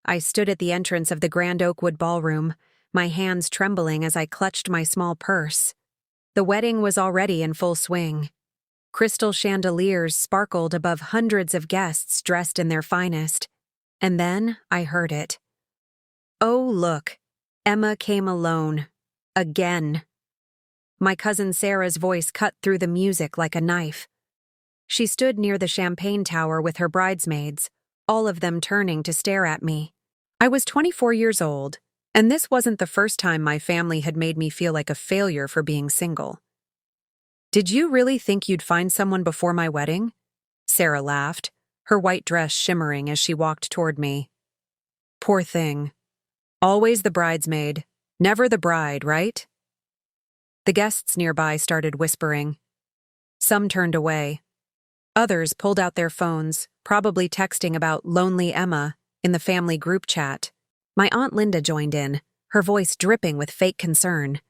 I stood at the entrance of the Grand Oakwood Ballroom, my hands trembling as I clutched my small purse. The wedding was already in full swing. Crystal chandeliers sparkled above hundreds of guests dressed in their finest. And then I heard it. Oh, look. Emma came alone. Again. My cousin Sarah's voice cut through the music like a knife. She stood near the champagne tower with her bridesmaids, all of them turning to stare at me. I was 24 years old, and this wasn't the first time my family had made me feel like a failure for being single. "Did you really think you'd find someone before my wedding?" Sarah laughed, her white dress shimmering as she walked toward me. "Poor thing. Always the bridesmaid, never the bride, right?" The guests nearby started whispering. Some turned away. Others pulled out their phones, probably texting about lonely Emma in the family group chat. My Aunt Linda joined in, her voice dripping with fake concern.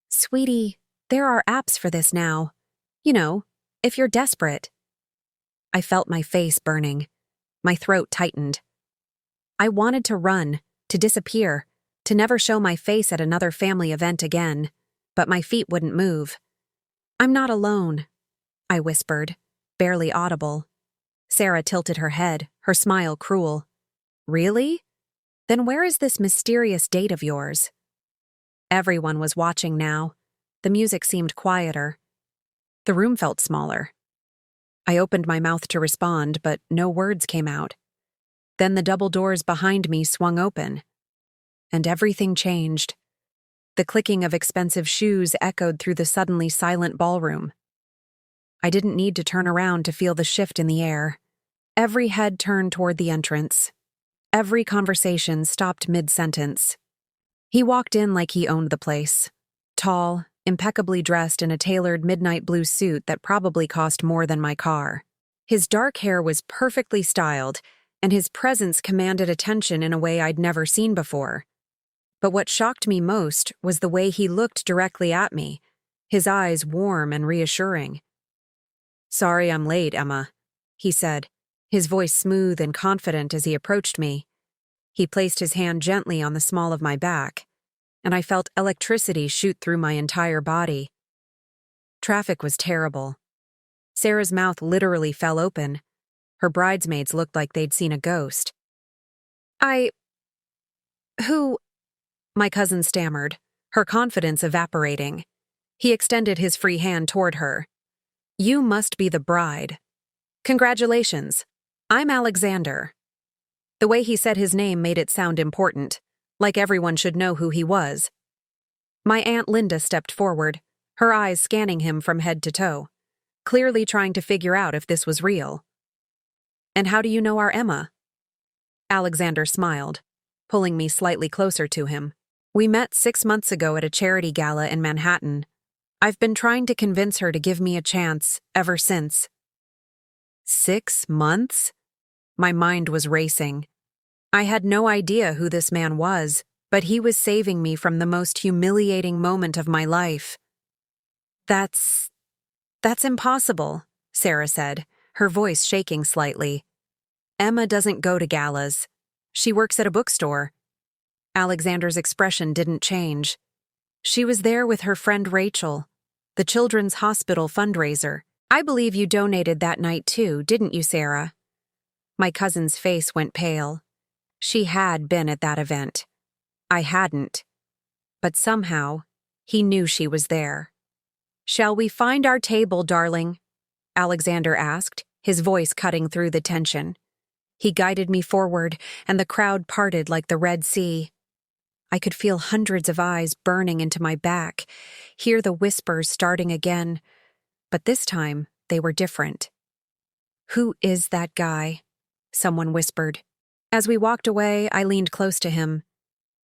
"Sweetie, there are apps for this now. You know, if you're desperate." I felt my face burning. My throat tightened. I wanted to run, to disappear, to never show my face at another family event again, but my feet wouldn't move. "I'm not alone," I whispered, barely audible. Sarah tilted her head, her smile cruel. "Really? Then where is this mysterious date of yours?" Everyone was watching now. The music seemed quieter. The room felt smaller. I opened my mouth to respond, but no words came out. Then the double doors behind me swung open. And everything changed. The clicking of expensive shoes echoed through the suddenly silent ballroom. I didn't need to turn around to feel the shift in the air. Every head turned toward the entrance. Every conversation stopped mid-sentence. He walked in like he owned the place. Tall, impeccably dressed in a tailored midnight blue suit that probably cost more than my car. His dark hair was perfectly styled, and his presence commanded attention in a way I'd never seen before. But what shocked me most was the way he looked directly at me, his eyes warm and reassuring. "Sorry I'm late, Emma," he said, his voice smooth and confident as he approached me. He placed his hand gently on the small of my back, and I felt electricity shoot through my entire body. Traffic was terrible. Sarah's mouth literally fell open. Her bridesmaids looked like they'd seen a ghost. Who?" my cousin stammered, her confidence evaporating. He extended his free hand toward her. "You must be the bride. Congratulations. I'm Alexander." The way he said his name made it sound important, like everyone should know who he was. My Aunt Linda stepped forward, her eyes scanning him from head to toe, clearly trying to figure out if this was real. "And how do you know our Emma?" Alexander smiled, pulling me slightly closer to him. "We met 6 months ago at a charity gala in Manhattan. I've been trying to convince her to give me a chance ever since." 6 months? My mind was racing. I had no idea who this man was, but he was saving me from the most humiliating moment of my life. That's impossible," Sarah said, her voice shaking slightly. "Emma doesn't go to galas. She works at a bookstore." Alexander's expression didn't change. "She was there with her friend Rachel, the Children's Hospital fundraiser. I believe you donated that night too, didn't you, Sarah?" My cousin's face went pale. She had been at that event. I hadn't. But somehow, he knew she was there. "Shall we find our table, darling?" Alexander asked, his voice cutting through the tension. He guided me forward, and the crowd parted like the Red Sea. I could feel hundreds of eyes burning into my back, hear the whispers starting again. But this time, they were different. "Who is that guy?" someone whispered. As we walked away, I leaned close to him.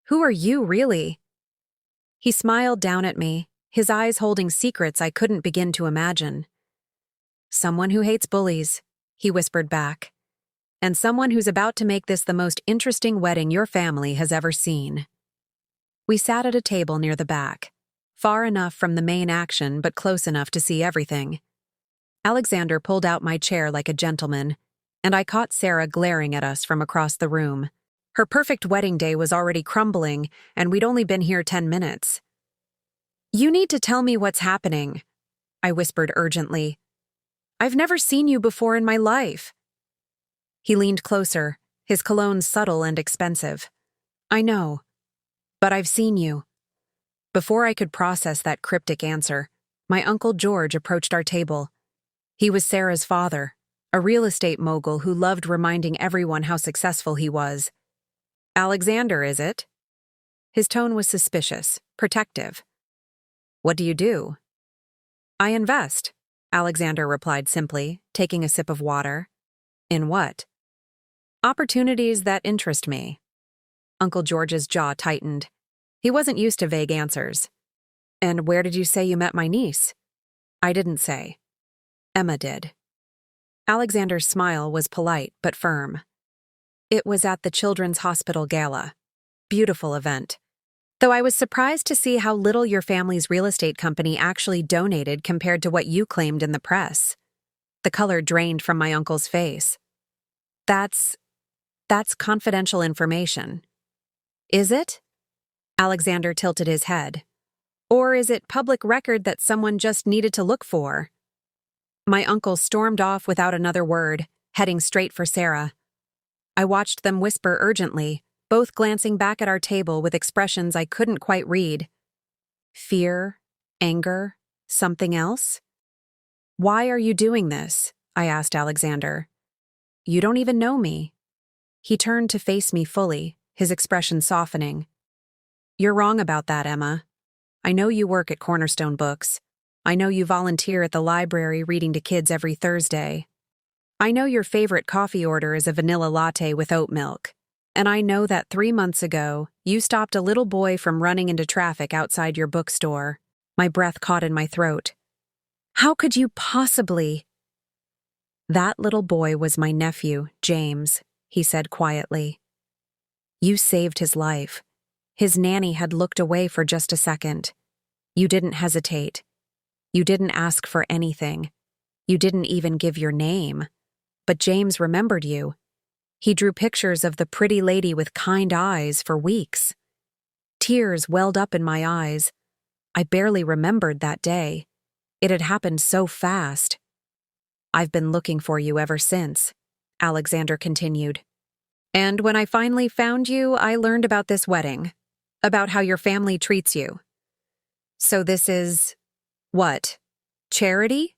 "Who are you, really?" He smiled down at me, his eyes holding secrets I couldn't begin to imagine. "Someone who hates bullies," he whispered back. "And someone who's about to make this the most interesting wedding your family has ever seen." We sat at a table near the back, far enough from the main action but close enough to see everything. Alexander pulled out my chair like a gentleman, and I caught Sarah glaring at us from across the room. Her perfect wedding day was already crumbling, and we'd only been here 10 minutes. "You need to tell me what's happening," I whispered urgently. "I've never seen you before in my life." He leaned closer, his cologne subtle and expensive. "I know, but I've seen you." Before I could process that cryptic answer, my Uncle George approached our table. He was Sarah's father, a real estate mogul who loved reminding everyone how successful he was. "Alexander, is it?" His tone was suspicious, protective. "What do you do?" "I invest," Alexander replied simply, taking a sip of water. "In what?" "Opportunities that interest me." Uncle George's jaw tightened. He wasn't used to vague answers. "And where did you say you met my niece?" "I didn't say. Emma did." Alexander's smile was polite but firm. "It was at the Children's Hospital Gala. Beautiful event. Though I was surprised to see how little your family's real estate company actually donated compared to what you claimed in the press." The color drained from my uncle's face. That's confidential information." "Is it?" Alexander tilted his head. "Or is it public record that someone just needed to look for?" My uncle stormed off without another word, heading straight for Sarah. I watched them whisper urgently, both glancing back at our table with expressions I couldn't quite read. Fear, anger, something else? "Why are you doing this?" I asked Alexander. "You don't even know me." He turned to face me fully, his expression softening. "You're wrong about that, Emma. I know you work at Cornerstone Books. I know you volunteer at the library reading to kids every Thursday. I know your favorite coffee order is a vanilla latte with oat milk. And I know that 3 months ago, you stopped a little boy from running into traffic outside your bookstore." My breath caught in my throat. "How could you possibly?" "That little boy was my nephew, James," he said quietly. "You saved his life. His nanny had looked away for just a second. You didn't hesitate. You didn't ask for anything. You didn't even give your name. But James remembered you. He drew pictures of the pretty lady with kind eyes for weeks. Tears welled up in my eyes. I barely remembered that day. It had happened so fast. I've been looking for you ever since," Alexander continued. "And when I finally found you, I learned about this wedding, about how your family treats you. So this is, what, charity?"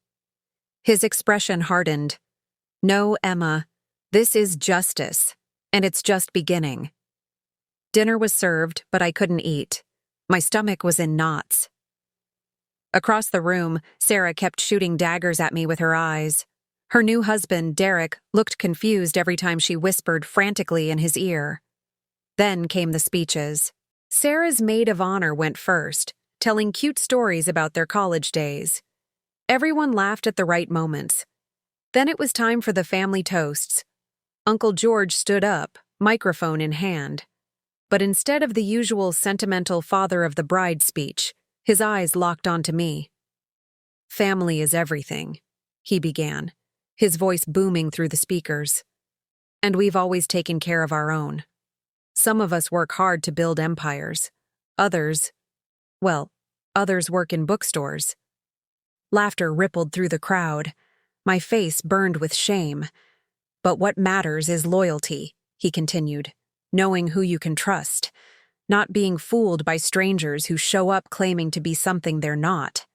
His expression hardened. "No, Emma, this is justice, and it's just beginning." Dinner was served, but I couldn't eat. My stomach was in knots. Across the room, Sarah kept shooting daggers at me with her eyes. Her new husband, Derek, looked confused every time she whispered frantically in his ear. Then came the speeches. Sarah's maid of honor went first, telling cute stories about their college days. Everyone laughed at the right moments. Then it was time for the family toasts. Uncle George stood up, microphone in hand. But instead of the usual sentimental father of the bride speech, his eyes locked onto me. "Family is everything," he began, his voice booming through the speakers. "And we've always taken care of our own. Some of us work hard to build empires. Others work in bookstores." Laughter rippled through the crowd. My face burned with shame. "But what matters is loyalty," he continued, "knowing who you can trust, not being fooled by strangers who show up claiming to be something they're not."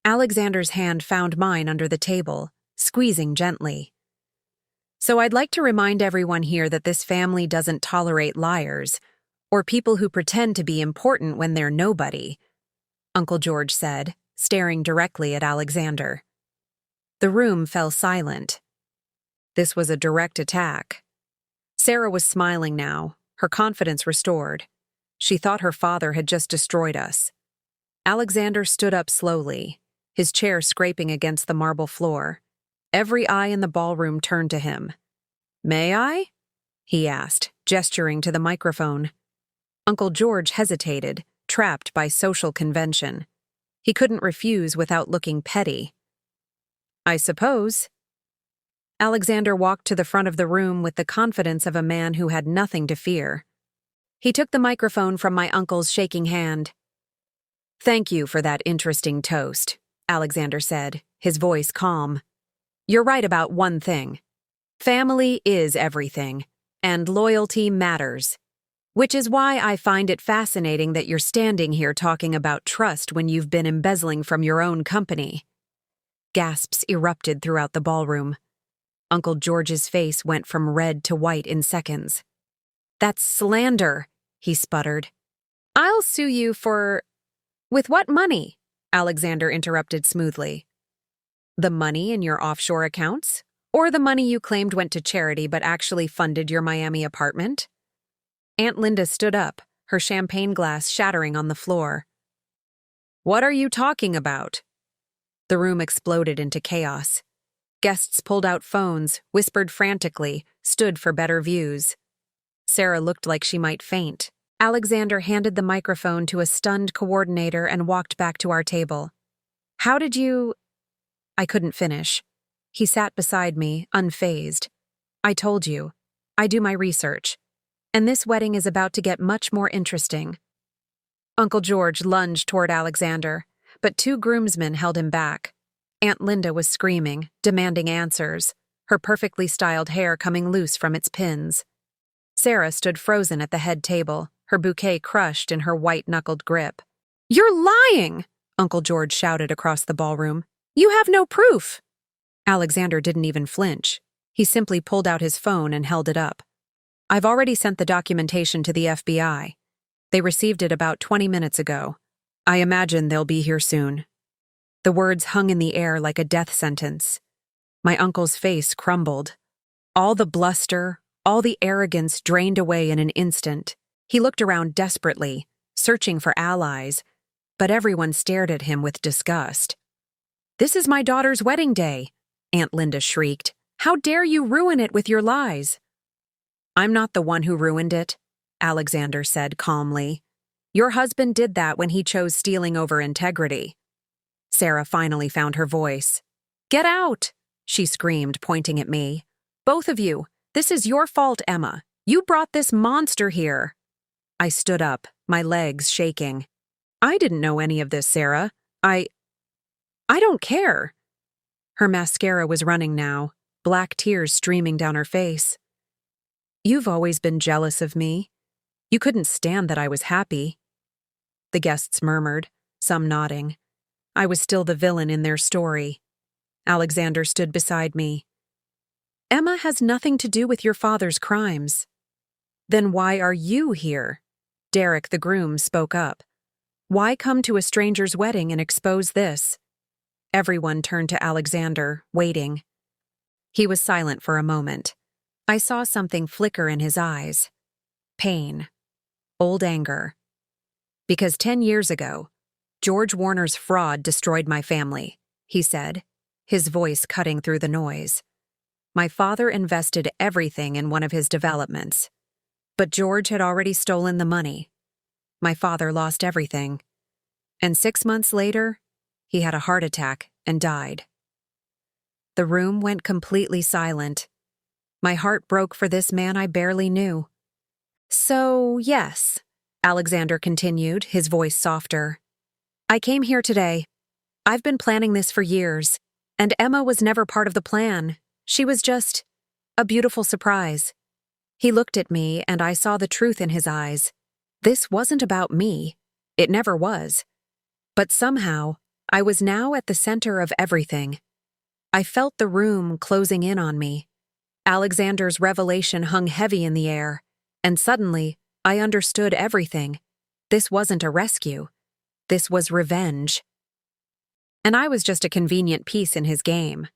Alexander's hand found mine under the table, squeezing gently. "So I'd like to remind everyone here that this family doesn't tolerate liars, or people who pretend to be important when they're nobody," Uncle George said, staring directly at Alexander. The room fell silent. This was a direct attack. Sarah was smiling now, her confidence restored. She thought her father had just destroyed us. Alexander stood up slowly, his chair scraping against the marble floor. Every eye in the ballroom turned to him. "May I?" he asked, gesturing to the microphone. Uncle George hesitated, trapped by social convention. He couldn't refuse without looking petty. "I suppose." Alexander walked to the front of the room with the confidence of a man who had nothing to fear. He took the microphone from my uncle's shaking hand. "Thank you for that interesting toast," Alexander said, his voice calm. "You're right about one thing. Family is everything, and loyalty matters. Which is why I find it fascinating that you're standing here talking about trust when you've been embezzling from your own company." Gasps erupted throughout the ballroom. Uncle George's face went from red to white in seconds. "That's slander," he sputtered. "I'll sue you for—" "With what money?" Alexander interrupted smoothly. "The money in your offshore accounts? Or the money you claimed went to charity but actually funded your Miami apartment?" Aunt Linda stood up, her champagne glass shattering on the floor. "What are you talking about?" The room exploded into chaos. Guests pulled out phones, whispered frantically, stood for better views. Sarah looked like she might faint. Alexander handed the microphone to a stunned coordinator and walked back to our table. "How did you—" I couldn't finish. He sat beside me, unfazed. "I told you. I do my research. And this wedding is about to get much more interesting." Uncle George lunged toward Alexander, but two groomsmen held him back. Aunt Linda was screaming, demanding answers, her perfectly styled hair coming loose from its pins. Sarah stood frozen at the head table, her bouquet crushed in her white-knuckled grip. "You're lying!" Uncle George shouted across the ballroom. "You have no proof!" Alexander didn't even flinch. He simply pulled out his phone and held it up. "I've already sent the documentation to the FBI. They received it about 20 minutes ago. I imagine they'll be here soon." The words hung in the air like a death sentence. My uncle's face crumbled. All the bluster, all the arrogance drained away in an instant. He looked around desperately, searching for allies, but everyone stared at him with disgust. "This is my daughter's wedding day," Aunt Linda shrieked. "How dare you ruin it with your lies?" "I'm not the one who ruined it," Alexander said calmly. "Your husband did that when he chose stealing over integrity." Sarah finally found her voice. "Get out!" she screamed, pointing at me. "Both of you! This is your fault, Emma. You brought this monster here." I stood up, my legs shaking. "I didn't know any of this, Sarah. I don't care." Her mascara was running now, black tears streaming down her face. "You've always been jealous of me. You couldn't stand that I was happy." The guests murmured, some nodding. I was still the villain in their story. Alexander stood beside me. "Emma has nothing to do with your father's crimes." "Then why are you here?" Derek, the groom, spoke up. "Why come to a stranger's wedding and expose this?" Everyone turned to Alexander, waiting. He was silent for a moment. I saw something flicker in his eyes. Pain. Old anger. "Because 10 years ago, George Warner's fraud destroyed my family," he said, his voice cutting through the noise. "My father invested everything in one of his developments. But George had already stolen the money. My father lost everything. And 6 months later, he had a heart attack and died." The room went completely silent. My heart broke for this man I barely knew. "So, yes," Alexander continued, his voice softer. "I came here today. I've been planning this for years, and Emma was never part of the plan. She was just a beautiful surprise." He looked at me, and I saw the truth in his eyes. This wasn't about me. It never was. But somehow, I was now at the center of everything. I felt the room closing in on me. Alexander's revelation hung heavy in the air, and suddenly, I understood everything. This wasn't a rescue. This was revenge. And I was just a convenient piece in his game.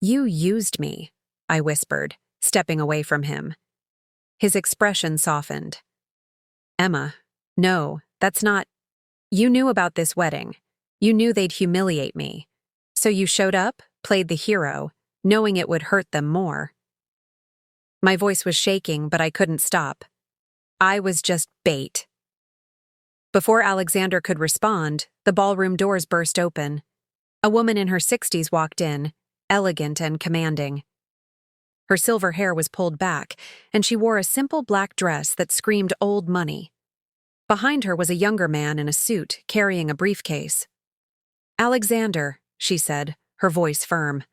"You used me," I whispered, stepping away from him. His expression softened. "Emma, no, that's not— You knew about this wedding. You knew they'd humiliate me. So you showed up, played the hero, knowing it would hurt them more." My voice was shaking, but I couldn't stop. I was just bait. Before Alexander could respond, the ballroom doors burst open. A woman in her 60s walked in, elegant and commanding. Her silver hair was pulled back, and she wore a simple black dress that screamed old money. Behind her was a younger man in a suit, carrying a briefcase. "Alexander," she said, her voice firm.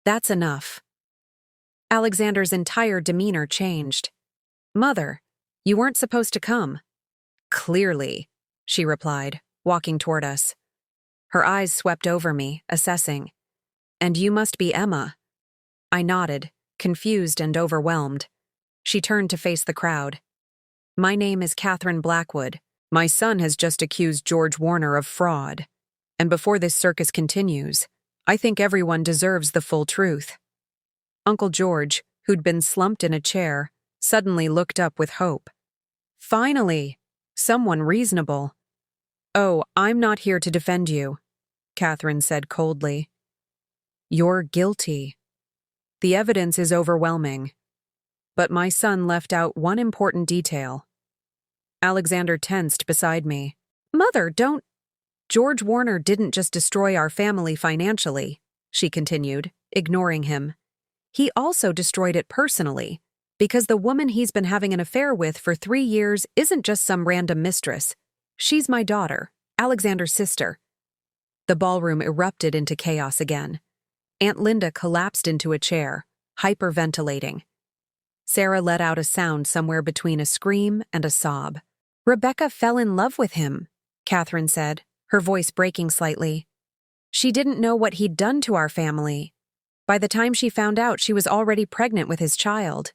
"That's enough." Alexander's entire demeanor changed. "Mother, you weren't supposed to come." "Clearly," she replied, walking toward us. Her eyes swept over me, assessing. "And you must be Emma." I nodded, confused and overwhelmed. She turned to face the crowd. "My name is Catherine Blackwood. My son has just accused George Warner of fraud. And before this circus continues, I think everyone deserves the full truth." Uncle George, who'd been slumped in a chair, suddenly looked up with hope. "Finally! Someone reasonable." "Oh, I'm not here to defend you," Catherine said coldly. "You're guilty. The evidence is overwhelming. But my son left out one important detail." Alexander tensed beside me. "Mother, don't—" "George Warner didn't just destroy our family financially," she continued, ignoring him. "He also destroyed it personally, because the woman he's been having an affair with for 3 years isn't just some random mistress. She's my daughter, Alexander's sister." The ballroom erupted into chaos again. Aunt Linda collapsed into a chair, hyperventilating. Sarah let out a sound somewhere between a scream and a sob. "Rebecca fell in love with him," Catherine said, her voice breaking slightly. "She didn't know what he'd done to our family. By the time she found out, she was already pregnant with his child."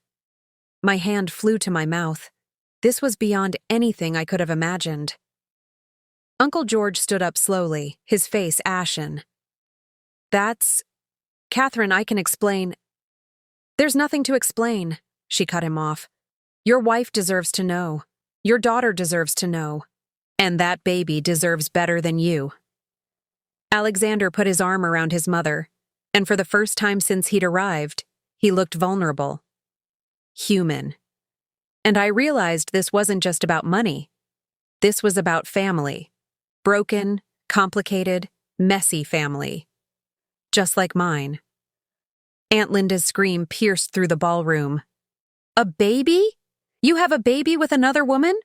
My hand flew to my mouth. This was beyond anything I could have imagined. Uncle George stood up slowly, his face ashen. "That's— Catherine, I can explain—" "There's nothing to explain," she cut him off. "Your wife deserves to know. Your daughter deserves to know. And that baby deserves better than you." Alexander put his arm around his mother, and for the first time since he'd arrived, he looked vulnerable. Human. And I realized this wasn't just about money. This was about family. Broken, complicated, messy family. Just like mine. Aunt Linda's scream pierced through the ballroom. "A baby? You have a baby with another woman?"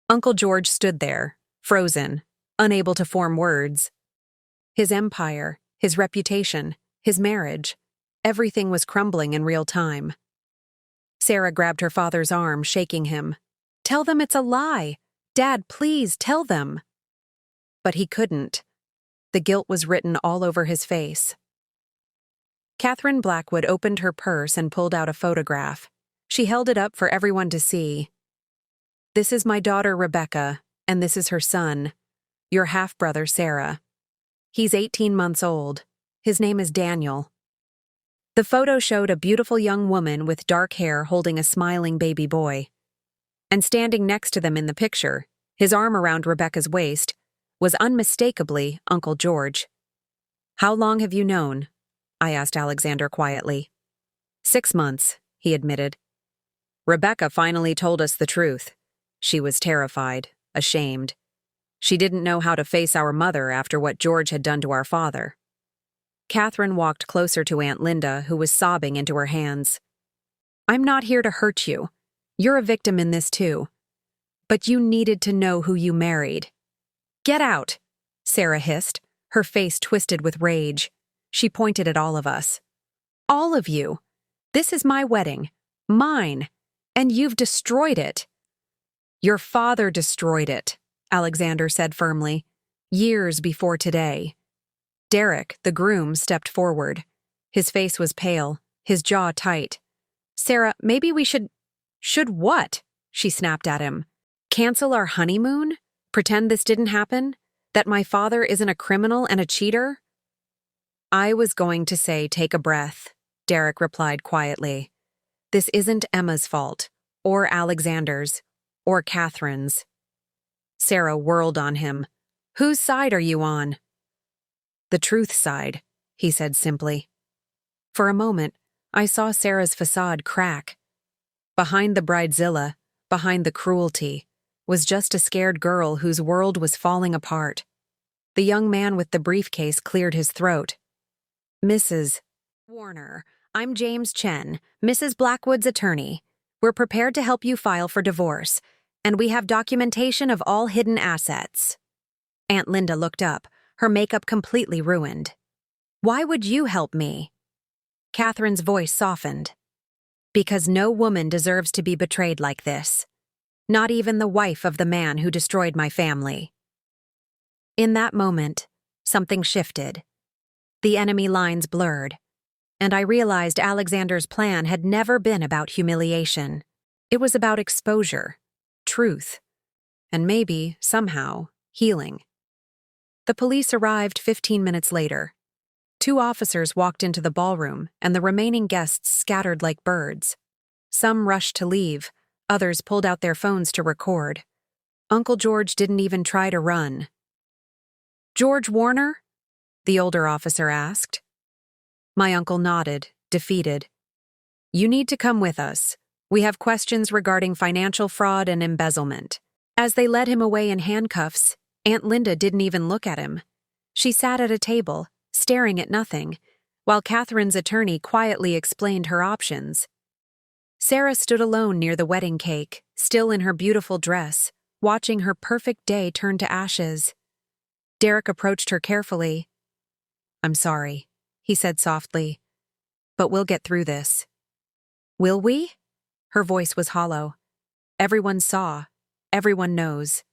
Uncle George stood there, frozen, unable to form words. His empire, his reputation, his marriage, everything was crumbling in real time. Sarah grabbed her father's arm, shaking him. "Tell them it's a lie. Dad, please tell them." But he couldn't. The guilt was written all over his face. Catherine Blackwood opened her purse and pulled out a photograph. She held it up for everyone to see. "This is my daughter, Rebecca, and this is her son, your half-brother, Sarah. He's 18 months old. His name is Daniel." The photo showed a beautiful young woman with dark hair holding a smiling baby boy. And standing next to them in the picture, his arm around Rebecca's waist, was unmistakably Uncle George. "How long have you known?" I asked Alexander quietly. 6 months, he admitted. "Rebecca finally told us the truth. She was terrified, ashamed. She didn't know how to face our mother after what George had done to our father." Catherine walked closer to Aunt Linda, who was sobbing into her hands. "I'm not here to hurt you. You're a victim in this too. But you needed to know who you married." "Get out," Sarah hissed, her face twisted with rage. She pointed at all of us. "All of you. This is my wedding. Mine. And you've destroyed it." "Your father destroyed it," Alexander said firmly, "years before today." Derek, the groom, stepped forward. His face was pale, his jaw tight. "Sarah, maybe we should—" "Should what?" she snapped at him. "Cancel our honeymoon? Pretend this didn't happen? That my father isn't a criminal and a cheater?" "I was going to say take a breath," Derek replied quietly. "This isn't Emma's fault, or Alexander's, or Catherine's." Sarah whirled on him. "Whose side are you on?" "The truth side," he said simply. For a moment, I saw Sarah's facade crack. Behind the bridezilla, behind the cruelty, was just a scared girl whose world was falling apart. The young man with the briefcase cleared his throat. "Mrs. Warner, I'm James Chen, Mrs. Blackwood's attorney. We're prepared to help you file for divorce, and we have documentation of all hidden assets." Aunt Linda looked up, her makeup completely ruined. "Why would you help me?" Catherine's voice softened. "Because no woman deserves to be betrayed like this. Not even the wife of the man who destroyed my family." In that moment, something shifted. The enemy lines blurred, and I realized Alexander's plan had never been about humiliation. It was about exposure, truth, and maybe, somehow, healing. The police arrived 15 minutes later. 2 officers walked into the ballroom, and the remaining guests scattered like birds. Some rushed to leave, others pulled out their phones to record. Uncle George didn't even try to run. "George Warner?" the older officer asked. My uncle nodded, defeated. "You need to come with us. We have questions regarding financial fraud and embezzlement." As they led him away in handcuffs, Aunt Linda didn't even look at him. She sat at a table, staring at nothing, while Catherine's attorney quietly explained her options. Sarah stood alone near the wedding cake, still in her beautiful dress, watching her perfect day turn to ashes. Derek approached her carefully. "I'm sorry," he said softly, "but we'll get through this." "Will we?" Her voice was hollow. Everyone saw. Everyone knows.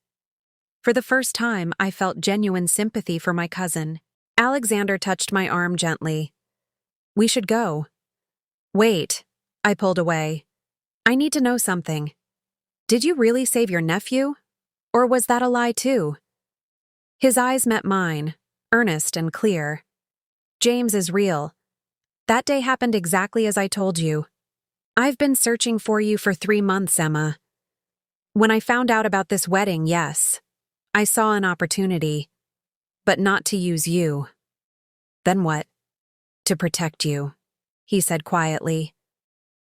For the first time, I felt genuine sympathy for my cousin. Alexander touched my arm gently. "We should go." "Wait," I pulled away. "I need to know something. Did you really save your nephew? Or was that a lie too?" His eyes met mine, earnest and clear. "James is real. That day happened exactly as I told you. I've been searching for you for 3 months, Emma. When I found out about this wedding, yes, I saw an opportunity, but not to use you." "Then what?" "To protect you," he said quietly.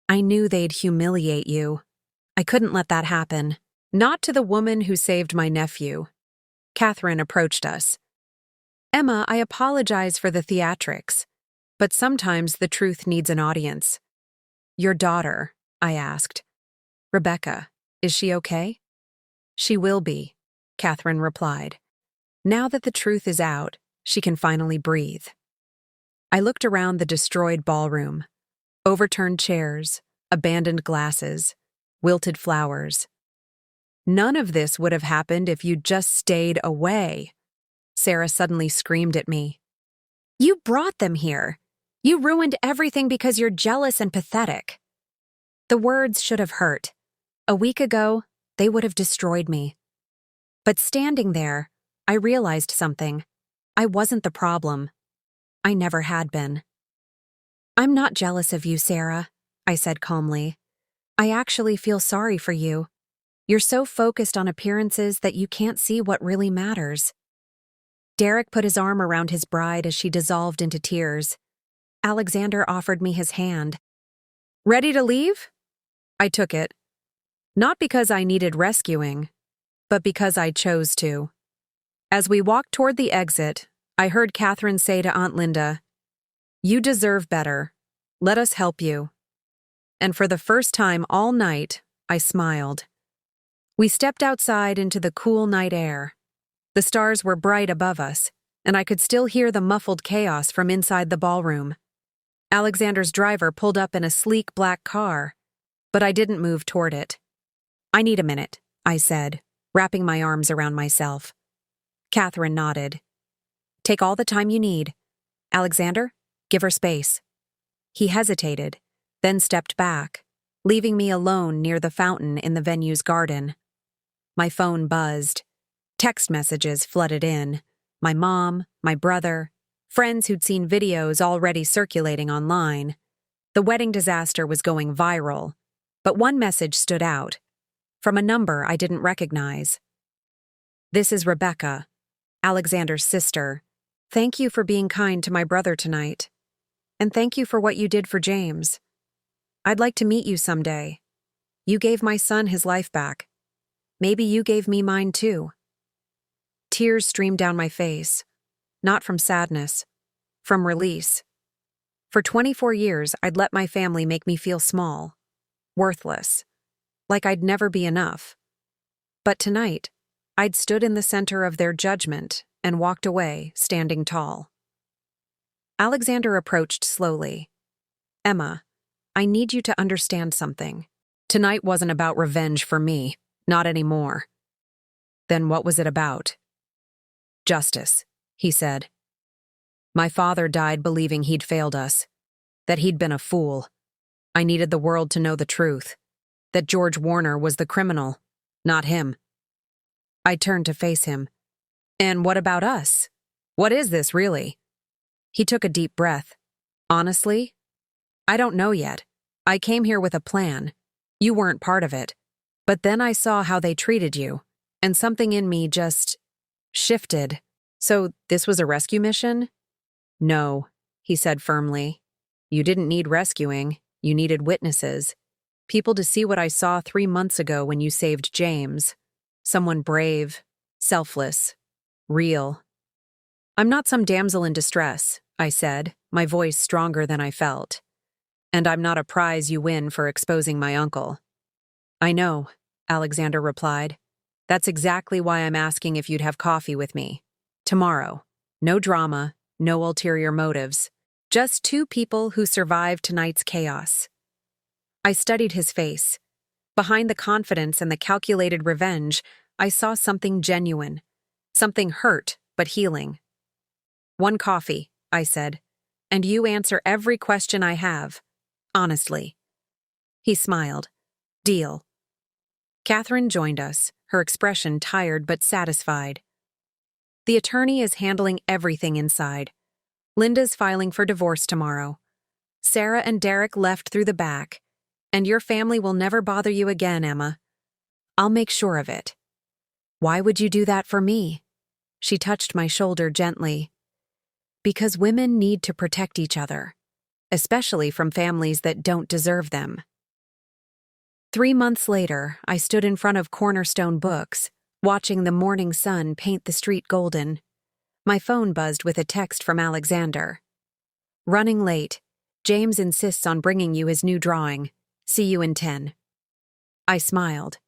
"I knew they'd humiliate you. I couldn't let that happen. Not to the woman who saved my nephew." Catherine approached us. "Emma, I apologize for the theatrics, but sometimes the truth needs an audience." "Your daughter," I asked. "Rebecca, is she okay?" "She will be," Catherine replied. "Now that the truth is out, she can finally breathe." I looked around the destroyed ballroom. Overturned chairs, abandoned glasses, wilted flowers. "None of this would have happened if you'd just stayed away," Sarah suddenly screamed at me. "You brought them here. You ruined everything because you're jealous and pathetic." The words should have hurt. A week ago, they would have destroyed me. But standing there, I realized something. I wasn't the problem. I never had been. "I'm not jealous of you, Sarah," I said calmly. "I actually feel sorry for you. You're so focused on appearances that you can't see what really matters." Derek put his arm around his bride as she dissolved into tears. Alexander offered me his hand. "Ready to leave?" I took it. Not because I needed rescuing, but because I chose to. As we walked toward the exit, I heard Catherine say to Aunt Linda, "You deserve better. Let us help you." And for the first time all night, I smiled. We stepped outside into the cool night air. The stars were bright above us, and I could still hear the muffled chaos from inside the ballroom. Alexander's driver pulled up in a sleek black car, but I didn't move toward it. "I need a minute," I said, wrapping my arms around myself. Catherine nodded. "Take all the time you need. Alexander, give her space." He hesitated, then stepped back, leaving me alone near the fountain in the venue's garden. My phone buzzed. Text messages flooded in. My mom, my brother, friends who'd seen videos already circulating online. The wedding disaster was going viral, but one message stood out, from a number I didn't recognize. "This is Rebecca, Alexander's sister. Thank you for being kind to my brother tonight. And thank you for what you did for James. I'd like to meet you someday. You gave my son his life back. Maybe you gave me mine too." Tears streamed down my face, not from sadness, from release. For 24 years, I'd let my family make me feel small, worthless, like I'd never be enough. But tonight, I'd stood in the center of their judgment and walked away, standing tall. Alexander approached slowly. Emma, I need you to understand something. Tonight wasn't about revenge for me, not anymore. Then what was it about? Justice, he said. My father died believing he'd failed us, that he'd been a fool. I needed the world to know the truth, that George Warner was the criminal, not him. I turned to face him. And what about us? What is this, really? He took a deep breath. Honestly, I don't know yet. I came here with a plan. You weren't part of it. But then I saw how they treated you, and something in me just shifted. So this was a rescue mission? No, he said firmly. You didn't need rescuing. You needed witnesses. People to see what I saw 3 months ago when you saved James. Someone brave, selfless, real. I'm not some damsel in distress, I said, my voice stronger than I felt. And I'm not a prize you win for exposing my uncle. I know, Alexander replied. That's exactly why I'm asking if you'd have coffee with me. Tomorrow. No drama, no ulterior motives. Just two people who survived tonight's chaos. I studied his face. Behind the confidence and the calculated revenge, I saw something genuine. Something hurt, but healing. One coffee, I said, and you answer every question I have. Honestly. He smiled. Deal. Catherine joined us, her expression tired but satisfied. The attorney is handling everything inside. Linda's filing for divorce tomorrow. Sarah and Derek left through the back. And your family will never bother you again, Emma. I'll make sure of it. Why would you do that for me? She touched my shoulder gently. Because women need to protect each other, especially from families that don't deserve them. 3 months later, I stood in front of Cornerstone Books, watching the morning sun paint the street golden. My phone buzzed with a text from Alexander. Running late. James insists on bringing you his new drawing. See you in 10. I smiled.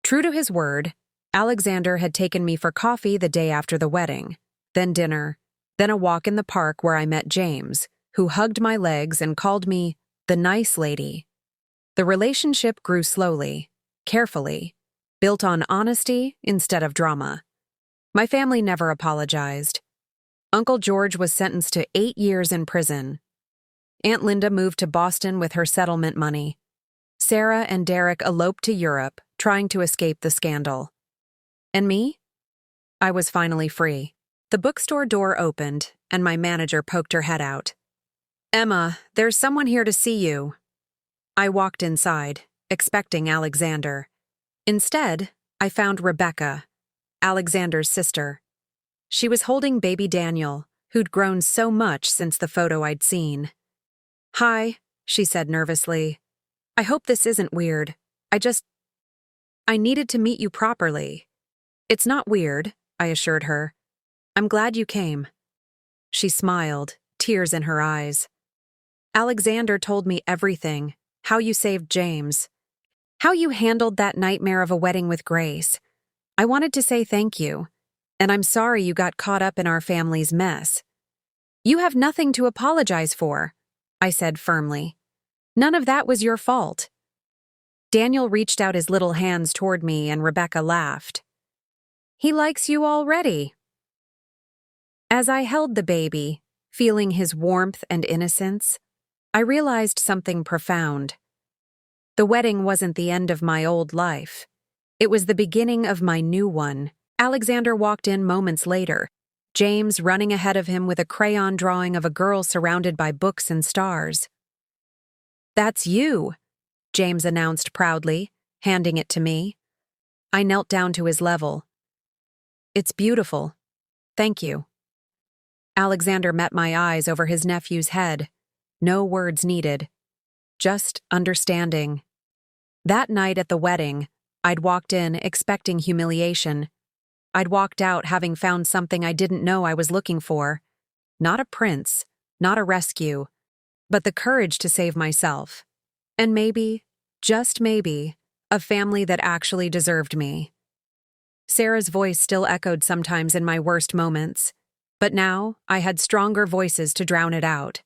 True to his word, Alexander had taken me for coffee the day after the wedding, then dinner, then a walk in the park where I met James, who hugged my legs and called me the nice lady. The relationship grew slowly, carefully, built on honesty instead of drama. My family never apologized. Uncle George was sentenced to 8 years in prison. Aunt Linda moved to Boston with her settlement money. Sarah and Derek eloped to Europe, trying to escape the scandal. And me? I was finally free. The bookstore door opened, and my manager poked her head out. Emma, there's someone here to see you. I walked inside, expecting Alexander. Instead, I found Rebecca, Alexander's sister. She was holding baby Daniel, who'd grown so much since the photo I'd seen. Hi, she said nervously. I hope this isn't weird. I needed to meet you properly. It's not weird, I assured her. I'm glad you came. She smiled, tears in her eyes. Alexander told me everything, how you saved James, how you handled that nightmare of a wedding with Grace. I wanted to say thank you, and I'm sorry you got caught up in our family's mess. You have nothing to apologize for, I said firmly. None of that was your fault. Daniel reached out his little hands toward me and Rebecca laughed. He likes you already. As I held the baby, feeling his warmth and innocence, I realized something profound. The wedding wasn't the end of my old life. It was the beginning of my new one. Alexander walked in moments later, James running ahead of him with a crayon drawing of a girl surrounded by books and stars. That's you, James announced proudly, handing it to me. I knelt down to his level. It's beautiful. Thank you. Alexander met my eyes over his nephew's head. No words needed. Just understanding. That night at the wedding, I'd walked in expecting humiliation. I'd walked out having found something I didn't know I was looking for. Not a prince, not a rescue, but the courage to save myself. And maybe, just maybe, a family that actually deserved me. Sarah's voice still echoed sometimes in my worst moments, but now I had stronger voices to drown it out.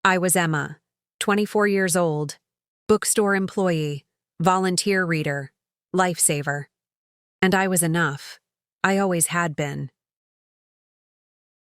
I was Emma, 24 years old, bookstore employee, volunteer reader, lifesaver. And I was enough. I always had been.